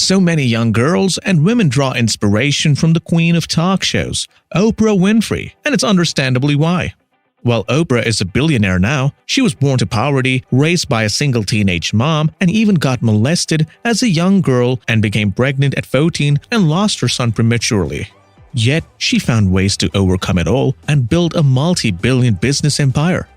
So many young girls and women draw inspiration from the queen of talk shows, Oprah Winfrey, and it's understandably why. While Oprah is a billionaire now, she was born to poverty, raised by a single teenage mom, and even got molested as a young girl and became pregnant at 14 and lost her son prematurely. Yet, she found ways to overcome it all and build a multi-billion business empire.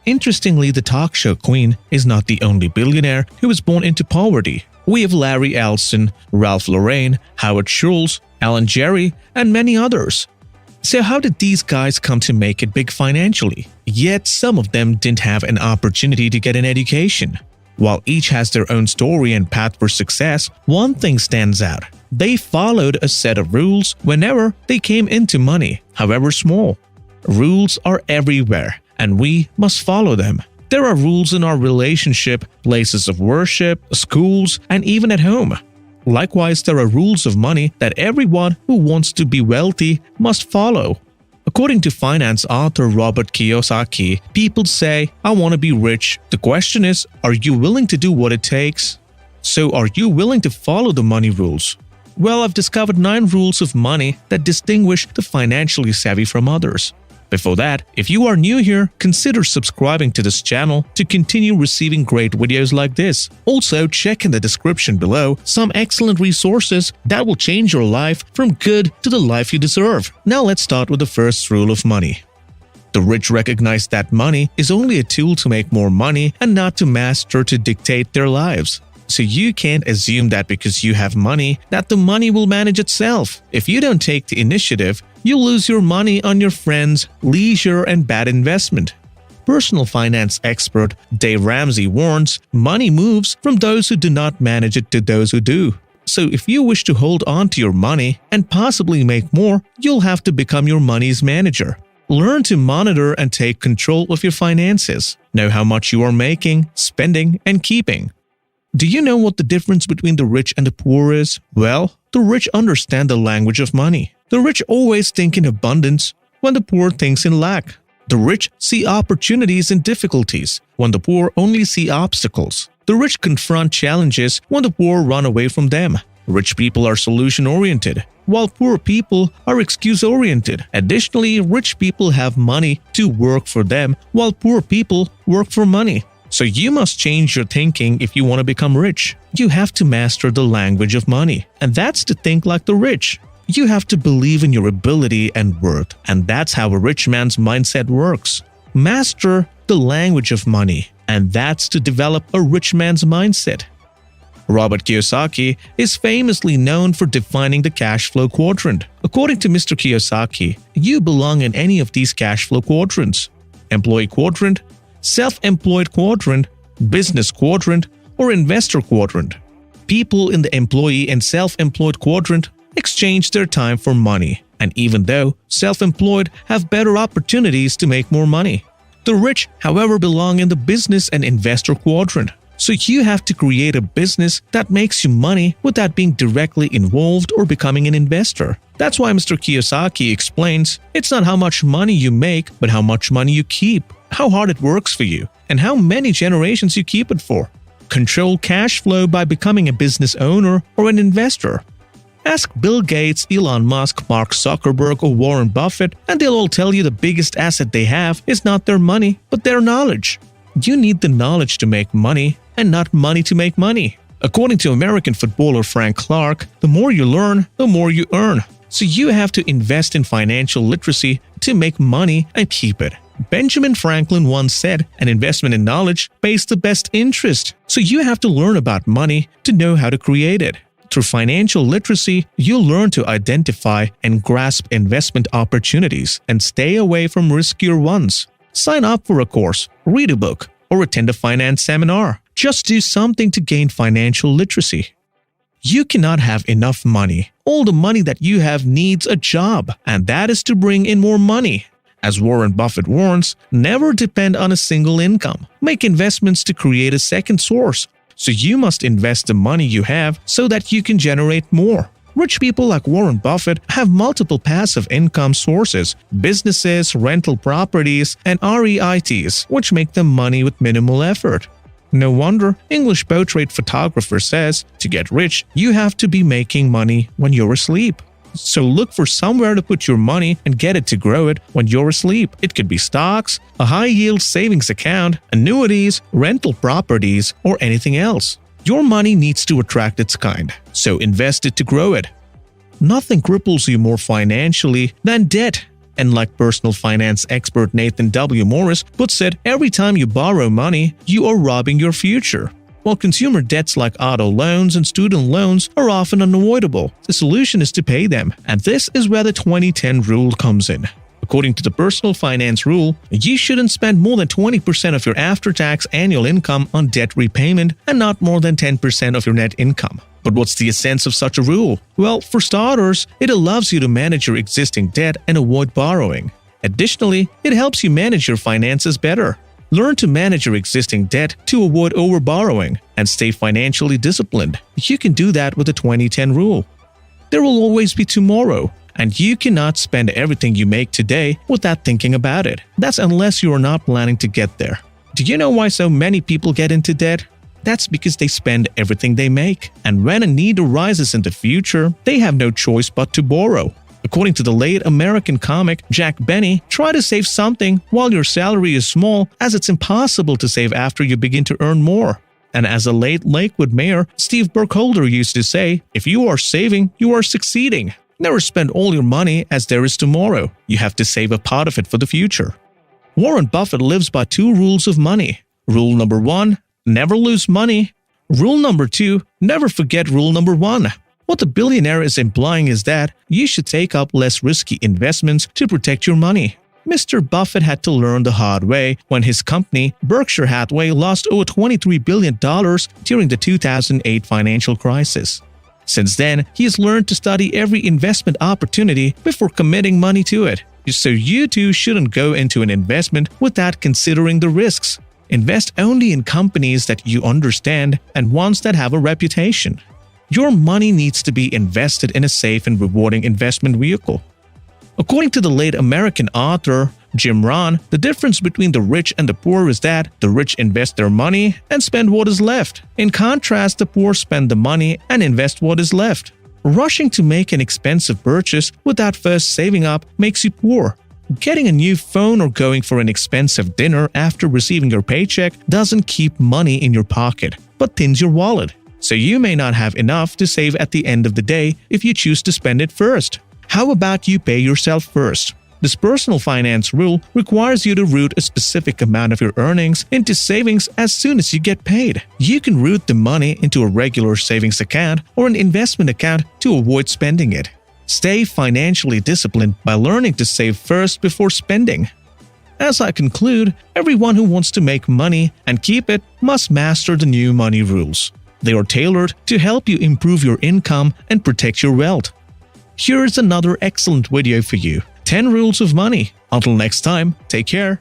Interestingly, the talk show queen is not the only billionaire who was born into poverty. We have Larry Ellison, Ralph Lauren, Howard Schultz, Alan Jerry, and many others. So how did these guys come to make it big financially? Yet some of them didn't have an opportunity to get an education. While each has their own story and path for success, one thing stands out. They followed a set of rules whenever they came into money, however small. Rules are everywhere, and we must follow them. There are rules in our relationship, places of worship, schools, and even at home. Likewise, there are rules of money that everyone who wants to be wealthy must follow. According to finance author Robert Kiyosaki, people say, "I want to be rich." The question is, are you willing to do what it takes? So are you willing to follow the money rules? Well, I've discovered 9 rules of money that distinguish the financially savvy from others. Before that, if you are new here, consider subscribing to this channel to continue receiving great videos like this. Also, check in the description below some excellent resources that will change your life from good to the life you deserve. Now let's start with the first rule of money. The rich recognize that money is only a tool to make more money and not to master to dictate their lives. So you can't assume that because you have money, that the money will manage itself. If you don't take the initiative, you'll lose your money on your friends, leisure, and bad investment. Personal finance expert Dave Ramsey warns, money moves from those who do not manage it to those who do. So if you wish to hold on to your money and possibly make more, you'll have to become your money's manager. Learn to monitor and take control of your finances. Know how much you are making, spending, and keeping. Do you know what the difference between the rich and the poor is? Well, the rich understand the language of money. The rich always think in abundance when the poor thinks in lack. The rich see opportunities in difficulties when the poor only see obstacles. The rich confront challenges when the poor run away from them. Rich people are solution-oriented, while poor people are excuse-oriented. Additionally, rich people have money to work for them, while poor people work for money. So you must change your thinking if you want to become rich. You have to master the language of money, and that's to think like the rich. You have to believe in your ability and worth, and that's how a rich man's mindset works. Master the language of money, and that's to develop a rich man's mindset. Robert Kiyosaki is famously known for defining the cash flow quadrant. According to Mr. Kiyosaki, you belong in any of these cash flow quadrants: employee quadrant, self-employed quadrant, business quadrant, or investor quadrant. People in the employee and self-employed quadrant exchange their time for money, and even though self-employed have better opportunities to make more money. The rich, however, belong in the business and investor quadrant. So you have to create a business that makes you money without being directly involved or becoming an investor. That's why Mr. Kiyosaki explains, it's not how much money you make, but how much money you keep, how hard it works for you, and how many generations you keep it for. Control cash flow by becoming a business owner or an investor. Ask Bill Gates, Elon Musk, Mark Zuckerberg, or Warren Buffett, and they'll all tell you the biggest asset they have is not their money, but their knowledge. You need the knowledge to make money, and not money to make money. According to American footballer Frank Clark, the more you learn, the more you earn. So you have to invest in financial literacy to make money and keep it. Benjamin Franklin once said, an investment in knowledge pays the best interest. So you have to learn about money to know how to create it. Through financial literacy, you'll learn to identify and grasp investment opportunities and stay away from riskier ones. Sign up for a course, read a book, or attend a finance seminar. Just do something to gain financial literacy. You cannot have enough money. All the money that you have needs a job, and that is to bring in more money. As Warren Buffett warns, never depend on a single income. Make investments to create a second source. So you must invest the money you have so that you can generate more. Rich people like Warren Buffett have multiple passive income sources, businesses, rental properties, and REITs, which make them money with minimal effort. No wonder English portrait photographer says to get rich, you have to be making money when you're asleep. So look for somewhere to put your money and get it to grow it when you're asleep. It could be stocks, a high-yield savings account, annuities, rental properties, or anything else. Your money needs to attract its kind, so invest it to grow it. Nothing cripples you more financially than debt. And like personal finance expert Nathan W. Morris puts it, every time you borrow money, you are robbing your future. While consumer debts like auto loans and student loans are often unavoidable, the solution is to pay them, and this is where the 20-10 rule comes in. According to the personal finance rule, you shouldn't spend more than 20% of your after-tax annual income on debt repayment and not more than 10% of your net income. But what's the essence of such a rule? Well, for starters, it allows you to manage your existing debt and avoid borrowing. Additionally, it helps you manage your finances better. Learn to manage your existing debt to avoid overborrowing and stay financially disciplined. You can do that with the 20-10 rule. There will always be tomorrow, and you cannot spend everything you make today without thinking about it. That's unless you are not planning to get there. Do you know why so many people get into debt? That's because they spend everything they make, and when a need arises in the future, they have no choice but to borrow. According to the late American comic Jack Benny, try to save something while your salary is small, as it's impossible to save after you begin to earn more. And as a late Lakewood mayor, Steve Burkholder used to say, if you are saving, you are succeeding. Never spend all your money as there is tomorrow. You have to save a part of it for the future. Warren Buffett lives by 2 rules of money. Rule number 1, never lose money. Rule number 2, never forget rule number 1. What the billionaire is implying is that you should take up less risky investments to protect your money. Mr. Buffett had to learn the hard way when his company, Berkshire Hathaway, lost over $23 billion during the 2008 financial crisis. Since then, he has learned to study every investment opportunity before committing money to it. So you too shouldn't go into an investment without considering the risks. Invest only in companies that you understand and ones that have a reputation. Your money needs to be invested in a safe and rewarding investment vehicle. According to the late American author Jim Rohn, the difference between the rich and the poor is that the rich invest their money and spend what is left. In contrast, the poor spend the money and invest what is left. Rushing to make an expensive purchase without first saving up makes you poor. Getting a new phone or going for an expensive dinner after receiving your paycheck doesn't keep money in your pocket, but thins your wallet. So you may not have enough to save at the end of the day if you choose to spend it first. How about you pay yourself first? This personal finance rule requires you to route a specific amount of your earnings into savings as soon as you get paid. You can route the money into a regular savings account or an investment account to avoid spending it. Stay financially disciplined by learning to save first before spending. As I conclude, everyone who wants to make money and keep it must master the new money rules. They are tailored to help you improve your income and protect your wealth. Here is another excellent video for you. 10 Rules of Money. Until next time, take care.